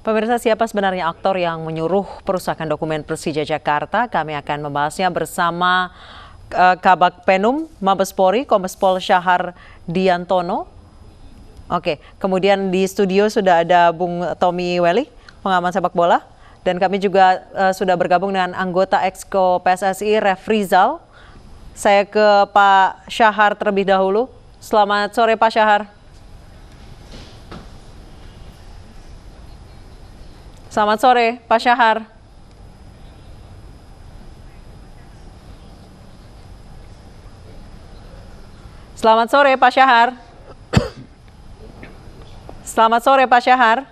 Pemirsa, siapa sebenarnya aktor yang menyuruh perusakan dokumen Persija Jakarta? Kami akan membahasnya bersama Kabag Penum Mabes Polri, Kombes Pol Syahar Diantono. Oke, kemudian di studio sudah ada Bung Tommy Welly, pengamat sepak bola. Dan kami juga sudah bergabung dengan anggota Exco PSSI, Refrizal. Saya ke Pak Syahar terlebih dahulu. Selamat sore Pak Syahar. Selamat sore, Pak Syahar. Selamat sore, Pak Syahar. Selamat sore, Pak Syahar.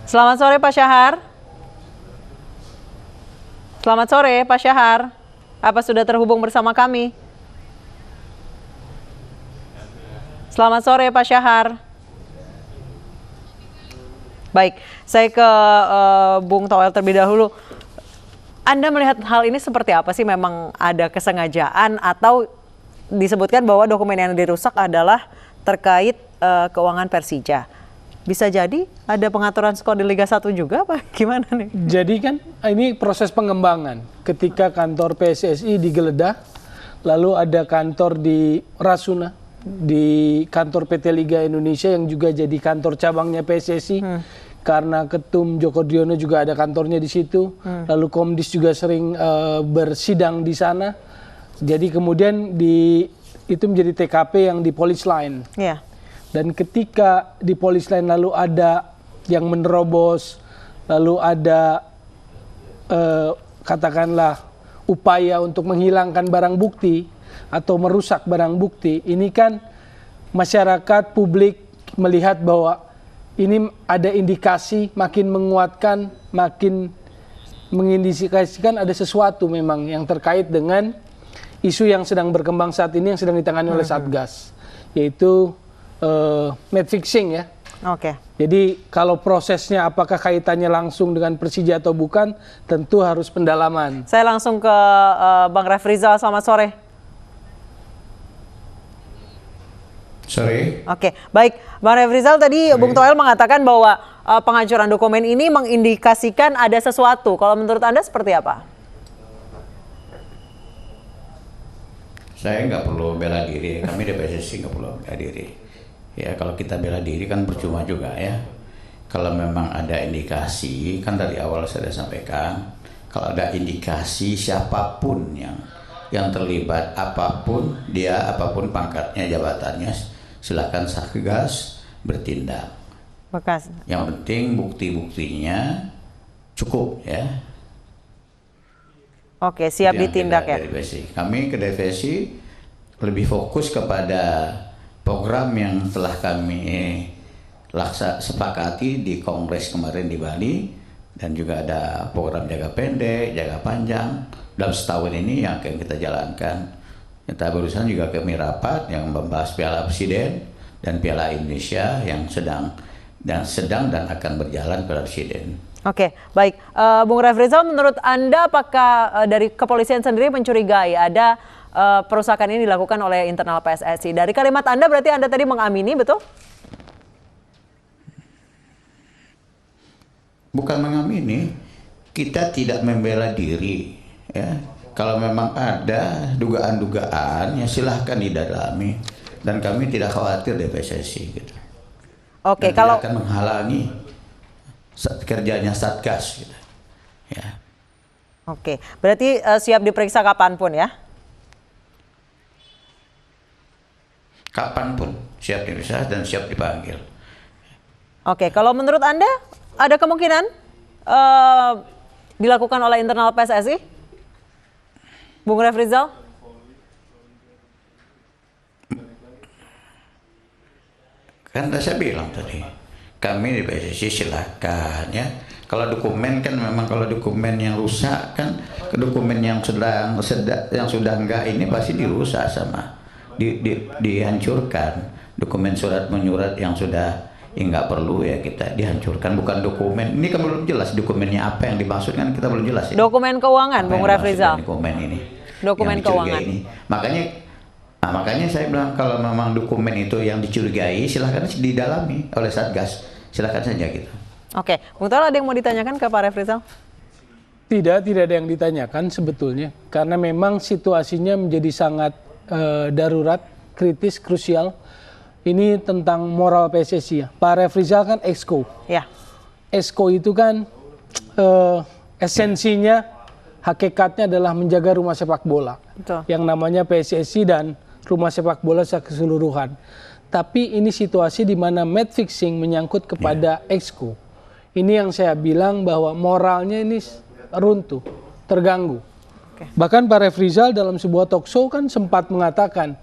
Selamat sore, Pak Syahar. Selamat sore, Pak Syahar. Apa sudah terhubung bersama kami? Selamat sore, Pak Syahar. Baik, saya ke Bung Toel terlebih dahulu. Anda melihat hal ini seperti apa sih? Memang ada kesengajaan atau disebutkan bahwa dokumen yang dirusak adalah terkait keuangan Persija? Bisa jadi ada pengaturan skor di Liga 1 juga, Pak? Gimana nih? Jadi kan ini proses pengembangan. Ketika kantor PSSI digeledah, lalu ada kantor di Rasuna, di kantor PT Liga Indonesia yang juga jadi kantor cabangnya PSSI. Karena Ketum Joko Driono juga ada kantornya di situ. Lalu Komdis juga sering bersidang di sana. Jadi kemudian itu menjadi TKP yang di Police Line. Yeah. Dan ketika di Police Line lalu ada yang menerobos, lalu ada katakanlah upaya untuk menghilangkan barang bukti atau merusak barang bukti, ini kan masyarakat publik melihat bahwa ini ada indikasi makin menguatkan, makin mengindikasikan ada sesuatu memang yang terkait dengan isu yang sedang berkembang saat ini yang sedang ditangani oleh Satgas, yaitu match fixing ya. Oke. Jadi kalau prosesnya apakah kaitannya langsung dengan Persija atau bukan, tentu harus pendalaman. Saya langsung ke Bang Refrizal, selamat sore. Sore. Oke, baik. Bang Refrizal, tadi Bung Toel mengatakan bahwa penghancuran dokumen ini mengindikasikan ada sesuatu. Kalau menurut Anda seperti apa? Saya nggak perlu bela diri, kami di PSSI nggak perlu bela diri. Ya kalau kita bela diri kan percuma juga ya. Kalau memang ada indikasi, kan dari awal saya sampaikan, kalau ada indikasi siapapun yang terlibat, apapun dia, apapun pangkatnya, jabatannya, silakan Satgas bertindak. Bekas. Yang penting bukti-buktinya cukup ya. Oke, siap Yang ditindak ya. dari PSSI. Kami ke DPSI lebih fokus kepada program yang telah kami sepakati di Kongres kemarin di Bali, dan juga ada program jangka pendek, jangka panjang dalam setahun ini yang akan kita jalankan. Kita barusan juga kami rapat yang membahas Piala Presiden dan Piala Indonesia yang sedang dan akan berjalan Piala Presiden. Oke, baik. Bung Refrizal, menurut Anda apakah dari kepolisian sendiri mencurigai ada perusakan ini dilakukan oleh internal PSSI? Dari kalimat Anda berarti Anda tadi mengamini, betul? Bukan mengamini, kita tidak membela diri. Ya. Kalau memang ada dugaan-dugaan, ya silahkan didalami. Dan kami tidak khawatir di PSSI. Gitu. Oke, dan kalau tidak akan menghalangi kerjanya Satgas. Gitu. Ya. Oke, berarti siap diperiksa kapanpun ya? Kapanpun siap diperiksa dan siap dipanggil. Oke, kalau menurut Anda ada kemungkinan dilakukan oleh internal PSSI? Bung Refrizal? Kan saya bilang tadi, kami di PSSI silakan ya. Kalau dokumen kan memang kalau dokumen yang rusak kan, dokumen yang sudah enggak ini pasti dirusak sama dihancurkan. Dokumen surat menyurat yang sudah nggak perlu ya kita dihancurkan, bukan dokumen. Ini kan belum jelas dokumennya apa yang dimaksud, kan kita belum jelas ya. Dokumen keuangan, Bung Refrizal. Dokumen ini. Dokumen keuangan. Ini. Makanya Nah, makanya saya bilang kalau memang dokumen itu yang dicurigai, silahkan didalami oleh Satgas, silahkan saja gitu. Oke, Bung Toel, ada yang mau ditanyakan ke Pak Refrizal? Tidak ada yang ditanyakan sebetulnya, karena memang situasinya menjadi sangat darurat, kritis, krusial. Ini tentang moral PSSI ya. Pak Refrizal kan exco. Ya. Exco itu kan esensinya, hakikatnya adalah menjaga rumah sepak bola. Betul. Yang namanya PSSI dan rumah sepak bola secara keseluruhan. Tapi ini situasi di mana match fixing menyangkut kepada exco. Ini yang saya bilang bahwa moralnya ini runtuh, terganggu. Bahkan Pak Refrizal dalam sebuah talk show kan sempat mengatakan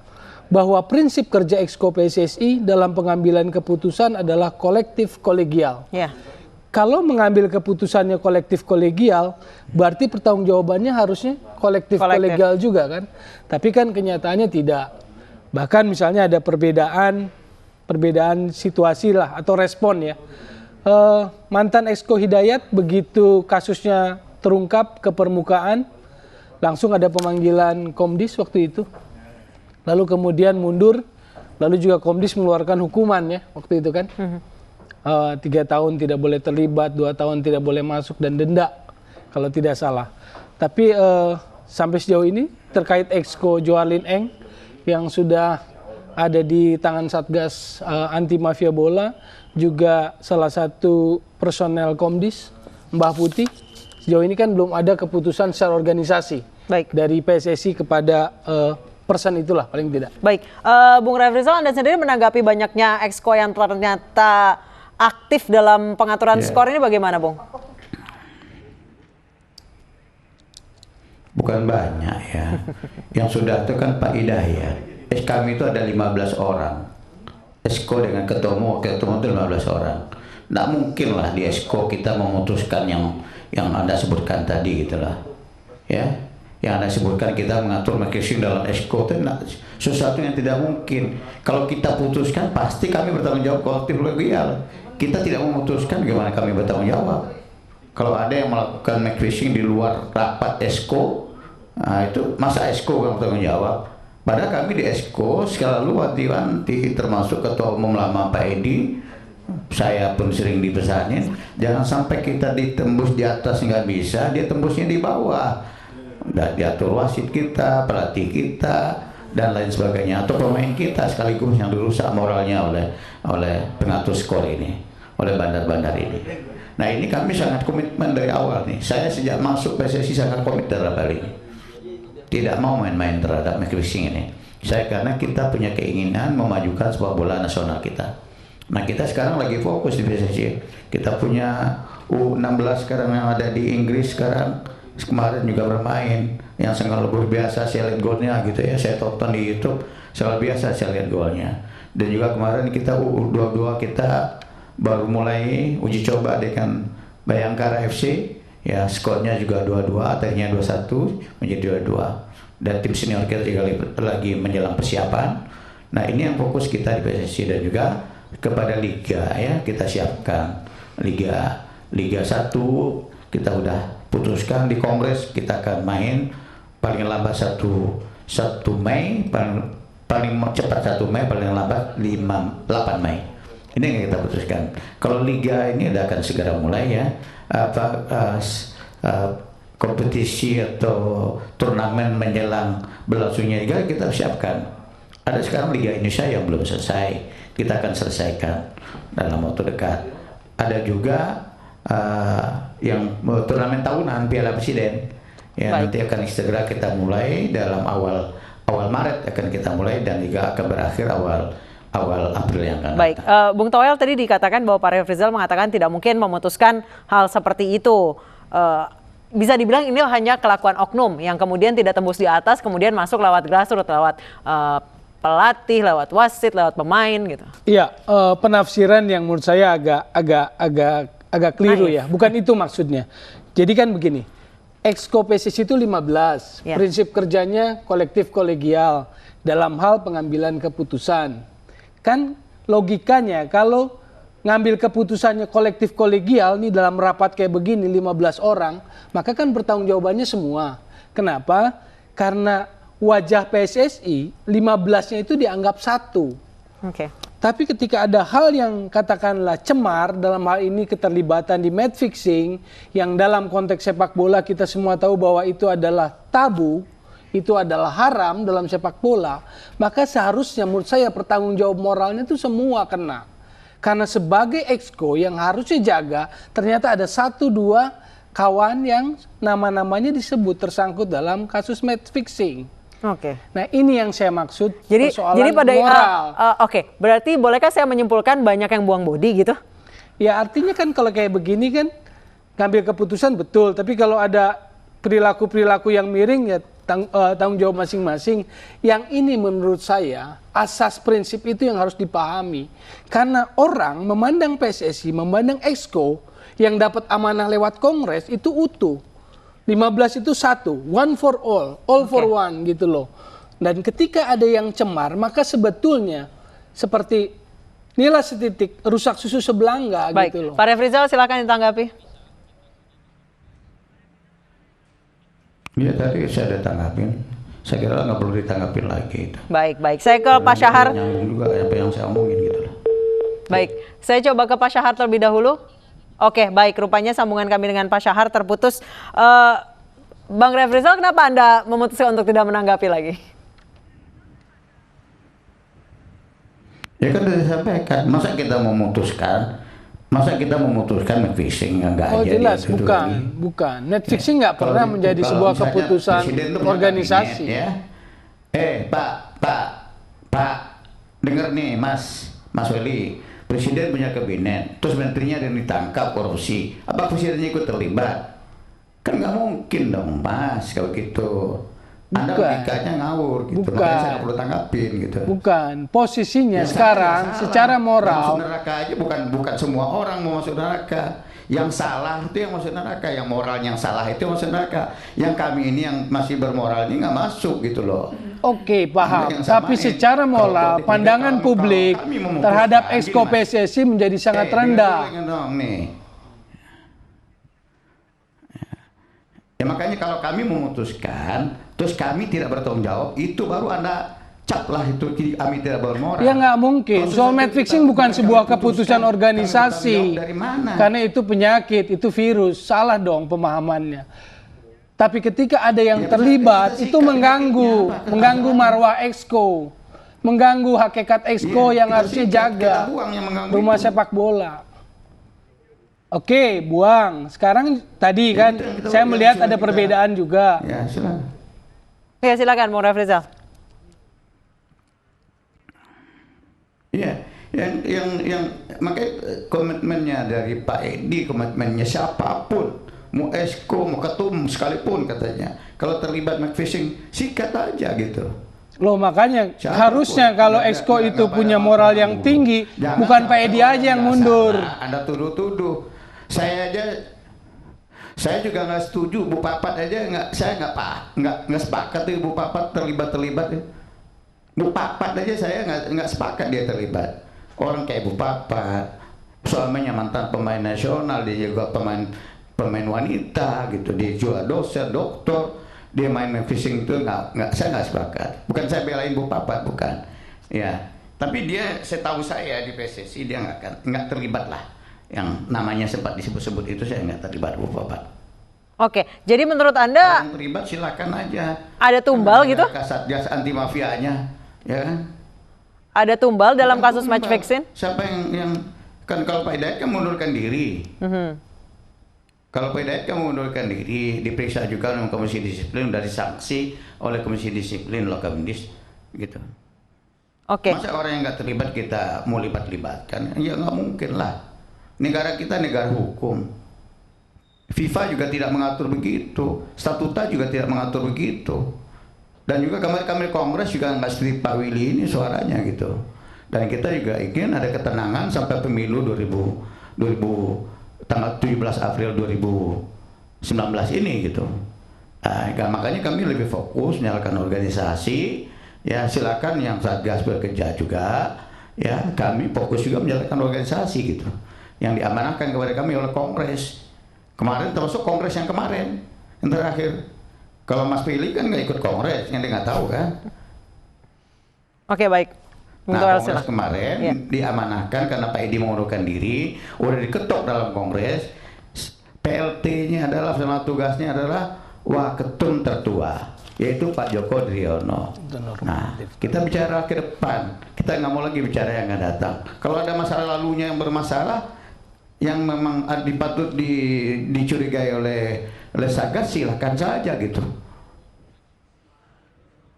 bahwa prinsip kerja exco PSSI dalam pengambilan keputusan adalah kolektif kolegial. Ya. Kalau mengambil keputusannya kolektif kolegial, berarti pertanggungjawabannya harusnya kolektif kolegial juga kan. Tapi kan kenyataannya tidak. Bahkan misalnya ada perbedaan situasi lah atau respon ya. Mantan exco Hidayat begitu kasusnya terungkap ke permukaan, langsung ada pemanggilan Komdis waktu itu. Lalu kemudian mundur, lalu juga Komdis mengeluarkan hukuman ya waktu itu kan. 3 tahun tidak boleh terlibat, 2 tahun tidak boleh masuk dan denda kalau tidak salah. Tapi sampai sejauh ini terkait exco Joarlin Eng yang sudah ada di tangan Satgas anti mafia bola, juga salah satu personel Komdis, Mbah Putih, sejauh ini kan belum ada keputusan secara organisasi. Baik. Dari PSSI kepada person itulah paling tidak. Baik, Bung Refrizal, Anda sendiri menanggapi banyaknya exco yang ternyata aktif dalam pengaturan skor ini bagaimana, Bung? Bukan banyak ya. Yang sudah itu kan Pak Hidayat. Kami itu ada 15 orang. Exco dengan ketua umum itu 15 orang. Nggak mungkin lah di exco kita memutuskan yang Anda sebutkan tadi gitulah. Ya. Yang Anda sebutkan kita mengatur marketing dalam exco itu sesuatu yang tidak mungkin. Kalau kita putuskan pasti kami bertanggung jawab kolektif kolegial. Kita tidak memutuskan, gimana kami bertanggung jawab? Kalau ada yang melakukan marketing di luar rapat exco, nah itu masa exco yang bertanggung jawab? Padahal kami di exco selalu wanti-wanti, termasuk ketua umum lama Pak Edi, saya pun sering dipesanin, jangan sampai kita ditembus di atas nggak bisa, dia tembusnya di bawah. Dan diatur wasit kita, pelatih kita, dan lain sebagainya, atau pemain kita sekaligus yang dirusak moralnya oleh pengatur skor ini, oleh bandar-bandar ini. Nah ini kami sangat komitmen dari awal nih. Saya sejak masuk PSSI sangat komit terhadap hal ini. Tidak mau main-main terhadap match fixing ini. Karena kita punya keinginan memajukan sepak bola nasional kita. Nah kita sekarang lagi fokus di PSSI. Kita punya U16 sekarang yang ada di Inggris sekarang. Kemarin juga bermain. Yang sangat luar biasa saya lihat golnya gitu ya. Saya tonton di YouTube. Sangat biasa saya lihat golnya. Dan juga kemarin kita U22 kita baru mulai uji coba dengan Bayangkara FC. Ya skornya juga 2-2, akhirnya 2-1 menjadi 2-2. Dan tim senior kita juga lagi menjelang persiapan. Nah ini yang fokus kita di PSSI, dan juga kepada liga ya kita siapkan liga 1 kita udah putuskan di kongres kita akan main paling lambat 1 Mei, paling cepat 1 Mei, paling lambat 8 Mei. Ini yang kita putuskan. Kalau liga ini akan segera mulai ya. Kompetisi atau turnamen menjelang berlangsungnya liga kita siapkan. Ada sekarang Liga Indonesia yang belum selesai, kita akan selesaikan dalam waktu dekat. Ada juga yang turnamen tahunan Piala Presiden ya. Nanti akan segera kita mulai dalam awal Maret akan kita mulai, dan liga akan berakhir awal April yang akan datang. Baik, Bung Toel tadi dikatakan bahwa Pak Refrizal mengatakan tidak mungkin memutuskan hal seperti itu. Bisa dibilang ini hanya kelakuan oknum yang kemudian tidak tembus di atas, kemudian masuk lewat grassroots, lewat pelatih, lewat wasit, lewat pemain gitu. Iya, penafsiran yang menurut saya agak keliru ya. Bukan itu maksudnya. Jadi kan begini, exco PSSI itu 15, prinsip kerjanya kolektif kolegial dalam hal pengambilan keputusan. Kan logikanya kalau ngambil keputusannya kolektif kolegial nih dalam rapat kayak begini 15 orang, maka kan bertanggung jawabannya semua. Kenapa? Karena wajah PSSI 15-nya itu dianggap satu. Oke. Tapi ketika ada hal yang katakanlah cemar, dalam hal ini keterlibatan di match fixing, yang dalam konteks sepak bola kita semua tahu bahwa itu adalah tabu, itu adalah haram dalam sepak bola, maka seharusnya menurut saya pertanggung jawab moralnya itu semua kena. Karena sebagai exco yang harusnya jaga, ternyata ada 1-2 kawan yang nama-namanya disebut tersangkut dalam kasus match fixing. Oke. Nah ini yang saya maksud Jadi persoalan pada moral. oke, berarti bolehkah saya menyimpulkan banyak yang buang bodi gitu? Ya artinya kan kalau kayak begini kan ngambil keputusan betul, tapi kalau ada perilaku-perilaku yang miring ya tanggung jawab masing-masing. Yang ini menurut saya asas prinsip itu yang harus dipahami. Karena orang memandang PSSI, memandang exco yang dapat amanah lewat kongres itu utuh. 15 itu satu, one for all for one gitu loh. Dan ketika ada yang cemar, maka sebetulnya seperti inilah setitik rusak susu sebelanga. Baik, gitu loh. Pak Refrizal silakan ditanggapi. Ya tadi saya udah tanggapin. Saya kira nggak perlu ditanggapin lagi. Baik. Saya ke Pak Syahar. Nyambung juga apa yang saya omongin gitu loh. Baik, saya coba ke Pak Syahar terlebih dahulu. Oke, baik. Rupanya sambungan kami dengan Pak Syahar terputus. Bang Refrizal, kenapa Anda memutuskan untuk tidak menanggapi lagi? Ya kan sudah disampaikan. Masa kita memutuskan match fixing nggak Oh aja jelas, dia duduk bukan, lagi. bukan. Match fixing nggak pernah menjadi Kalau sebuah misalnya keputusan presiden tuh punya organisasi. kabinet, ya. Pak, denger nih Mas Weli, presiden punya kabinet, terus menterinya ada yang ditangkap korupsi. Apa presidennya ikut terlibat? Kan nggak mungkin dong Mas kalau gitu. Anda Bukan. logikanya ngawur gitu. Bukan. Makanya saya nggak perlu tanggapin gitu. Bukan, posisinya Ya, sekarang salah. secara Yang moral. masuk neraka aja bukan semua orang mau masuk neraka. Yang salah itu yang masuk neraka, yang moral yang salah itu masuk neraka. Yang kami ini yang masih bermoral ini nggak masuk gitu loh. Oke, paham. Yang Tapi samain. secara moral, Kalau pandangan kalau publik kami memutuskan, terhadap gini, exco Mas. PSSI menjadi sangat Dengar rendah. dulu dong, nih. Ya makanya kalau kami memutuskan, terus kami tidak bertanggung jawab, itu baru Anda cap lah itu kami tidak bermoral. Ya nggak mungkin. Kalau Soal sesuatu match kita fixing bukan kami sebuah putuskan, keputusan kami organisasi. bertanggung jawab dari mana? Karena itu penyakit, itu virus. Salah dong pemahamannya. Tapi ketika ada yang Ya, terlibat, kita itu sikat mengganggu, penyakitnya, apa? mengganggu marwah exco, mengganggu hakikat exco Iya, yang kita harusnya sikat, jaga kita buang yang mengganggu rumah itu. sepak bola. Oke, buang. Sekarang tadi Ya, kan kita saya yang melihat sudah ada kita- perbedaan juga. Ya, silakan. Ya, silakan Bang Refrizal. Iya, yang makanya komitmennya dari Pak Edi, komitmennya siapapun, mau esko, mau ketum sekalipun katanya, kalau terlibat match fixing, sikat aja gitu. Loh makanya Siapapun. harusnya kalau Nggak- exco nggak- itu nggak punya pada moral apa-apa yang dulu. tinggi, Jangan bukan Pak sampai Edi orang aja yang nggak mundur. salah, Anda tuduh-tuduh. Saya juga nggak setuju, Bu Papat aja saya nggak sepakat tuh Bu Papat terlibat. Bu Papat aja saya nggak sepakat dia terlibat. Orang kayak Bu Papat, suaminya mantan pemain nasional, dia juga pemain wanita gitu, dia juga dosen, doktor, dia main fishing itu saya nggak sepakat. Bukan saya belain Bu Papat, bukan. Ya, tapi dia setahu saya di PSSI dia nggak terlibat lah. Yang namanya sempat disebut-sebut itu saya nggak terlibat Bu Papat. Oke, jadi menurut Anda Yang terlibat silakan aja. ada tumbal Kan gitu? ada Kasatgas anti mafianya, ya kan? Ada tumbal dalam Bukan kasus match tumbal. fixing? Siapa yang kan kalau Pak Hidayat kan mengundurkan diri. Kalau Pak Hidayat kan mengundurkan diri, diperiksa juga oleh Komisi Disiplin, dari sanksi oleh Komisi Disiplin Lokamdis, gitu. Oke. Masa orang yang nggak terlibat kita mau libatkan? Ya nggak mungkin lah. Negara kita negara hukum. FIFA juga tidak mengatur begitu, statuta juga tidak mengatur begitu. Dan juga kemarin Kongres juga nggak seperti Pak Willy ini suaranya gitu. Dan kita juga ingin ada ketenangan sampai pemilu 2000 tanggal 17 April 2019 ini gitu. Nah, makanya kami lebih fokus menyalakan organisasi. Ya silakan yang Satgas bekerja juga. Ya kami fokus juga menyalakan organisasi gitu. Yang diamanahkan kepada kami oleh Kongres. Kemarin termasuk Kongres yang kemarin yang terakhir. Kalau Mas Pilih kan nggak ikut kongres, yang dia nggak tahu kan. Oke, baik. Bung Nah, Toel, kongres silakan. kemarin Iya. diamanahkan karena Pak Edi mengundurkan diri, udah diketok dalam kongres. PLT-nya adalah sama tugasnya adalah waketum tertua, yaitu Pak Joko Driono. Nah, kita bicara ke depan, kita nggak mau lagi bicara yang akan datang. Kalau ada masalah lalunya yang bermasalah, yang memang dipatut dicurigai oleh Satgas, silakan saja gitu.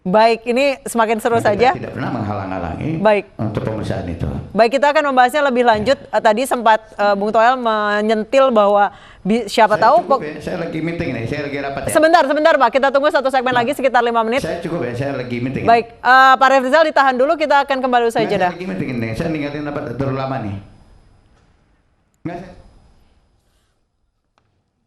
Baik, ini semakin seru Kita saja. tidak pernah menghalang-halangi Baik. untuk pemeriksaan itu. Baik, kita akan membahasnya lebih lanjut. Tadi sempat Bung Toel menyentil bahwa siapa Saya tahu. cukup ya, saya lagi meeting nih, saya lagi rapat ya. Sebentar Pak. Kita tunggu satu segmen lagi sekitar 5 menit. Saya cukup ya, saya lagi meeting. Baik, Pak Refrizal ditahan dulu. Kita akan kembali usai Nggak, jeda. saya lagi meeting nih, saya ninggalin rapat terlalu lama nih. Nggak,